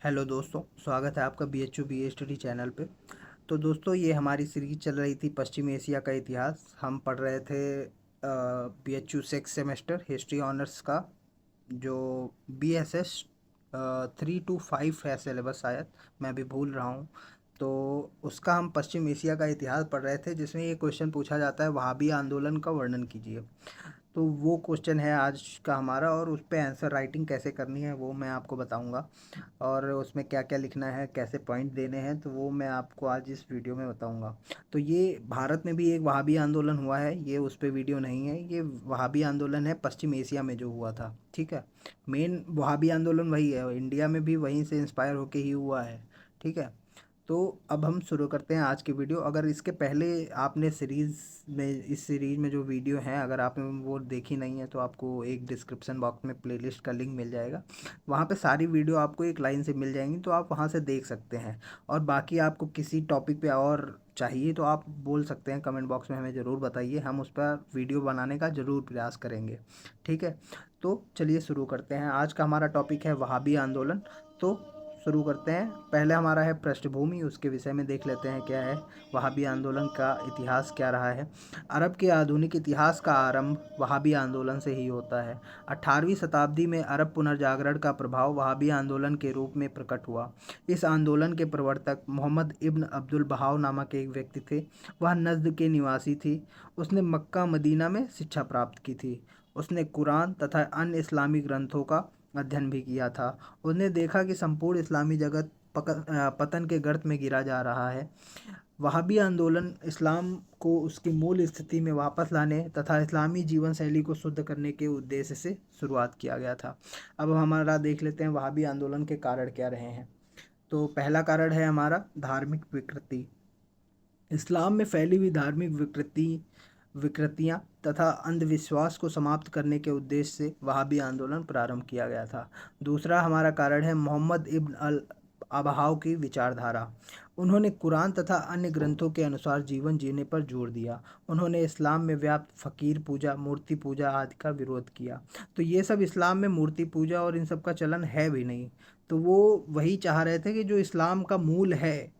Hello दोस्तों, स्वागत है आपका BHU स्टडी चैनल पे। तो दोस्तों, ये हमारी सीरीज चल रही थी पश्चिम एशिया का इतिहास। हम पढ़ रहे थे BHU six semester history honours का, जो BSS 3 to 5 है सिलेबस शायद, मैं भी भूल रहा हूँ। तो उसका हम पश्चिम एशिया का इतिहास पढ़ रहे थे, जिसमें ये क्वेश्चन पूछा जाता है वहाबी आंदोलन का वर्णन कीजिए। तो वो क्वेश्चन है आज का हमारा, और उस पे आंसर राइटिंग कैसे करनी है वो मैं आपको बताऊंगा। और उसमें क्या क्या लिखना है, कैसे पॉइंट देने हैं, तो वो मैं आपको आज इस वीडियो में बताऊंगा। तो ये भारत में भी एक वहाबी आंदोलन हुआ है, ये उस पे वीडियो नहीं है। ये वहाबी आंदोलन है पश्चिम एशिया में जो हुआ था, ठीक है। मेन वहाबी आंदोलन वही है, इंडिया में भी वहीं से इंस्पायर होके ही हुआ है, ठीक है। तो अब हम शुरू करते हैं आज की वीडियो। अगर इसके पहले आपने इस सीरीज़ में जो वीडियो हैं, अगर आपने वो देखी नहीं है, तो आपको एक डिस्क्रिप्शन बॉक्स में प्लेलिस्ट का लिंक मिल जाएगा। वहाँ पे सारी वीडियो आपको एक लाइन से मिल जाएंगी, तो आप वहाँ से देख सकते हैं। और बाकी आपको किसी टॉपिक पे और चाहिए तो आप बोल सकते हैं, कमेंट बॉक्स में हमें ज़रूर बताइए, हम उस पर वीडियो बनाने का ज़रूर प्रयास करेंगे, ठीक है। तो चलिए शुरू करते हैं। आज का हमारा टॉपिक है वहाबी आंदोलन। तो शुरू करते हैं। पहले हमारा है पृष्ठभूमि, उसके विषय में देख लेते हैं क्या है। वहाबी आंदोलन का इतिहास क्या रहा है। अरब के आधुनिक इतिहास का आरंभ वहाबी आंदोलन से ही होता है। 18वीं शताब्दी में अरब पुनर्जागरण का प्रभाव वहाबी आंदोलन के रूप में प्रकट हुआ। इस आंदोलन के प्रवर्तक मोहम्मद इब्न अब्दुल बहाव नामक एक व्यक्ति थे। वह नज्द के निवासी थी। उसने मक्का मदीना में शिक्षा प्राप्त की थी। उसने कुरान तथा अन्य इस्लामी ग्रंथों का अध्ययन भी किया था। उसने देखा कि संपूर्ण इस्लामी जगत पतन के गर्त में गिरा जा रहा है। वहाबी आंदोलन इस्लाम को उसकी मूल स्थिति में वापस लाने तथा इस्लामी जीवन शैली को शुद्ध करने के उद्देश्य से शुरुआत किया गया था। अब हमारा देख लेते हैं वहाबी आंदोलन के कारण क्या रहे हैं। तो पहला कारण है हमारा धार्मिक विकृति। इस्लाम में फैली हुई धार्मिक विकृतियाँ तथा अंधविश्वास को समाप्त करने के उद्देश्य से वहाबी आंदोलन प्रारंभ किया गया था। दूसरा हमारा कारण है मोहम्मद इब्न अल अबहाव की विचारधारा। उन्होंने कुरान तथा अन्य ग्रंथों के अनुसार जीवन जीने पर जोर दिया। उन्होंने इस्लाम में व्याप्त फ़कीर पूजा, मूर्ति पूजा आदि का विरोध किया। तो ये सब इस्लाम में मूर्ति पूजा और इन सब का चलन है भी नहीं। तो वो वही चाह रहे थे कि जो इस्लाम का मूल है,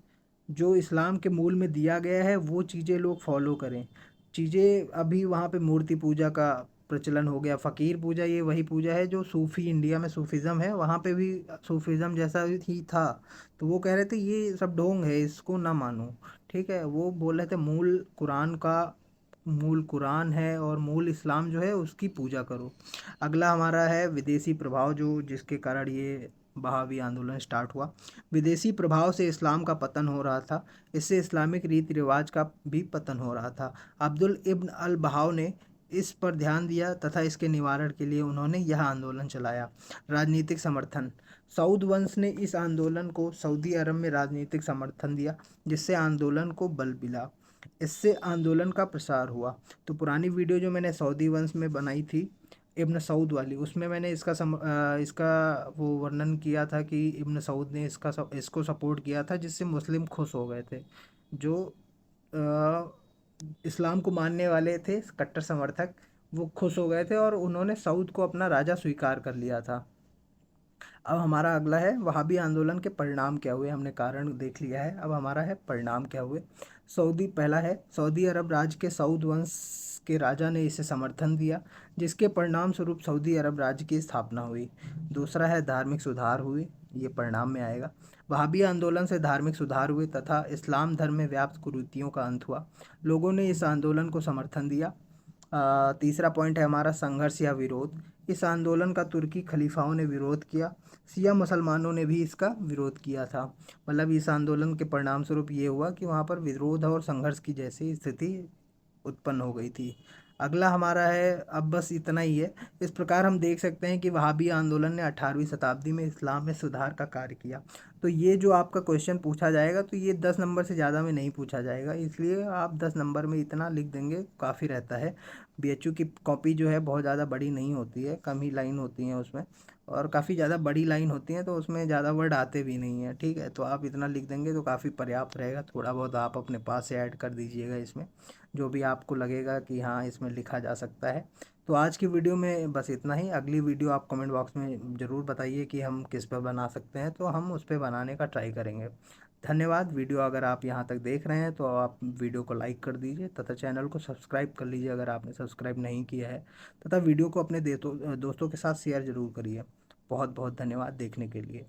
जो इस्लाम के मूल में दिया गया है, वो चीज़ें लोग फॉलो करें। चीज़ें अभी वहाँ पे मूर्ति पूजा का प्रचलन हो गया, फ़कीर पूजा, ये वही पूजा है जो सूफ़ी इंडिया में सूफिज़्म है, वहाँ पे भी सूफिज़्म जैसा ही था। तो वो कह रहे थे ये सब ढोंग है, इसको ना मानो, ठीक है। वो बोल रहे थे मूल कुरान है और मूल इस्लाम जो है उसकी पूजा करो। अगला हमारा है विदेशी प्रभाव, जो जिसके कारण ये बहावी आंदोलन स्टार्ट हुआ। विदेशी प्रभाव से इस्लाम का पतन हो रहा था। इससे इस्लामिक रीति रिवाज का भी पतन हो रहा था। अब्दुल इब्न अल बहाव ने इस पर ध्यान दिया तथा इसके निवारण के लिए उन्होंने यह आंदोलन चलाया। राजनीतिक समर्थन। सऊद वंश ने इस आंदोलन को सऊदी अरब में राजनीतिक समर्थन दिया, जिससे आंदोलन को बल मिला। इससे आंदोलन का प्रसार हुआ। तो पुरानी वीडियो जो मैंने सऊदी वंश में बनाई थी, इब्न सऊद वाली, उसमें मैंने इसका वो वर्णन किया था कि इब्न सऊद ने इसको सपोर्ट किया था, जिससे मुस्लिम खुश हो गए थे। जो इस्लाम को मानने वाले थे कट्टर समर्थक, वो खुश हो गए थे और उन्होंने सऊद को अपना राजा स्वीकार कर लिया था। अब हमारा अगला है वहाबी आंदोलन के परिणाम क्या हुए। हमने कारण देख लिया है, अब हमारा है परिणाम क्या हुए। पहला है सऊदी अरब राज्य के सऊद वंश के राजा ने इसे समर्थन दिया, जिसके परिणाम स्वरूप सऊदी अरब राज्य की स्थापना हुई। दूसरा है धार्मिक सुधार हुए, ये परिणाम में आएगा। वहाबी आंदोलन से धार्मिक सुधार हुए तथा इस्लाम धर्म में व्याप्त कुरीतियों का अंत हुआ। लोगों ने इस आंदोलन को समर्थन दिया। तीसरा पॉइंट है हमारा संघर्ष या विरोध। इस आंदोलन का तुर्की खलीफाओं ने विरोध किया। शिया मुसलमानों ने भी इसका विरोध किया था। मतलब इस आंदोलन के परिणाम स्वरूप ये हुआ कि वहाँ पर विरोध और संघर्ष की जैसी स्थिति उत्पन्न हो गई थी। अगला हमारा है, अब बस इतना ही है। इस प्रकार हम देख सकते हैं कि वहाबी आंदोलन ने 18वीं शताब्दी में इस्लाम में सुधार का कार्य किया। तो ये जो आपका क्वेश्चन पूछा जाएगा, तो ये 10 नंबर से ज़्यादा में नहीं पूछा जाएगा, इसलिए आप 10 नंबर में इतना लिख देंगे काफ़ी रहता है। BHU की कॉपी जो है बहुत ज़्यादा बड़ी नहीं होती है, कम ही लाइन होती हैं उसमें, और काफ़ी ज़्यादा बड़ी लाइन होती हैं तो उसमें ज़्यादा वर्ड आते भी नहीं हैं, ठीक है। तो आप इतना लिख देंगे तो काफ़ी पर्याप्त रहेगा। थोड़ा बहुत आप अपने पास से ऐड कर दीजिएगा इसमें, जो भी आपको लगेगा कि हाँ इसमें लिखा जा सकता है, तो आज की वीडियो में बस इतना ही। अगली वीडियो आप कमेंट बॉक्स में ज़रूर बताइए कि हम किस पर बना सकते हैं, तो हम उस पर बनाने का ट्राई करेंगे। धन्यवाद। वीडियो अगर आप यहाँ तक देख रहे हैं तो आप वीडियो को लाइक कर दीजिए तथा चैनल को सब्सक्राइब कर लीजिए अगर आपने सब्सक्राइब नहीं किया है, तथा वीडियो को अपने दोस्तों के साथ शेयर ज़रूर करिए। बहुत बहुत धन्यवाद देखने के लिए।